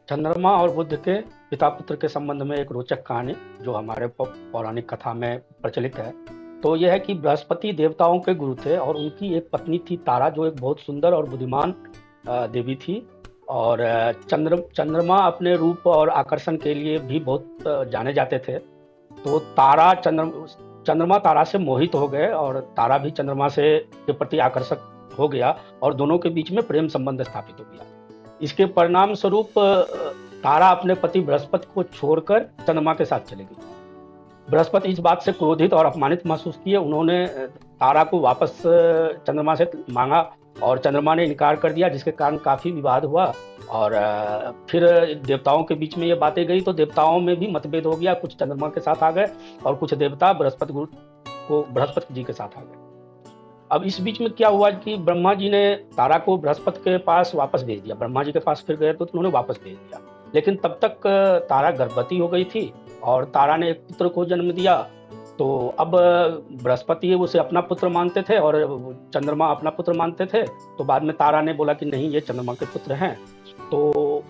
चंद्रमा और बुध के पिता पुत्र के संबंध में एक रोचक कहानी जो हमारे पौराणिक कथा में प्रचलित है। तो यह है कि बृहस्पति देवताओं के गुरु थे और उनकी एक पत्नी थी तारा, जो एक बहुत सुंदर और बुद्धिमान देवी थी। और चंद्रमा अपने रूप और आकर्षण के लिए भी बहुत जाने जाते थे। तो चंद्रमा तारा से मोहित हो गए और तारा भी चंद्रमा से के प्रति आकर्षक हो गया और दोनों के बीच में प्रेम संबंध स्थापित हो गया। इसके परिणाम स्वरूप तारा अपने पति बृहस्पति को छोड़कर चंद्रमा के साथ चली गई। बृहस्पति इस बात से क्रोधित और अपमानित महसूस किए। उन्होंने तारा को वापस चंद्रमा से मांगा और चंद्रमा ने इनकार कर दिया, जिसके कारण काफी विवाद हुआ। और फिर देवताओं के बीच में ये बातें गई तो देवताओं में भी मतभेद हो गया। कुछ चंद्रमा के साथ आ गए और कुछ देवता बृहस्पति जी के साथ आ गए। अब इस बीच में क्या हुआ कि ब्रह्मा जी ने तारा को बृहस्पति के पास वापस भेज दिया। ब्रह्मा जी के पास फिर गए तो उन्होंने वापस भेज दिया, लेकिन तब तक तारा गर्भवती हो गई थी और तारा ने एक पुत्र को जन्म दिया। तो अब बृहस्पति उसे अपना पुत्र मानते थे और चंद्रमा अपना पुत्र मानते थे। तो बाद में तारा ने बोला कि नहीं, ये चंद्रमा के पुत्र हैं। तो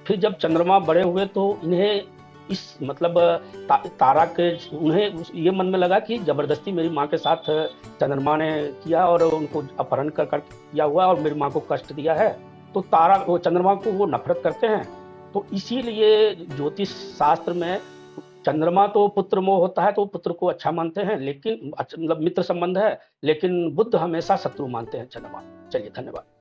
फिर जब चंद्रमा बड़े हुए तो इन्हें तारा के उन्हें ये मन में लगा कि जबरदस्ती मेरी माँ के साथ चंद्रमा ने किया और उनको अपहरण कर किया हुआ और मेरी माँ को कष्ट दिया है। तो चंद्रमा को वो नफरत करते हैं। तो इसीलिए ज्योतिष शास्त्र में चंद्रमा तो पुत्र मोह होता है तो पुत्र को अच्छा मानते हैं, लेकिन मतलब मित्र संबंध है, लेकिन बुध हमेशा शत्रु मानते हैं चंद्रमा। चलिए, धन्यवाद।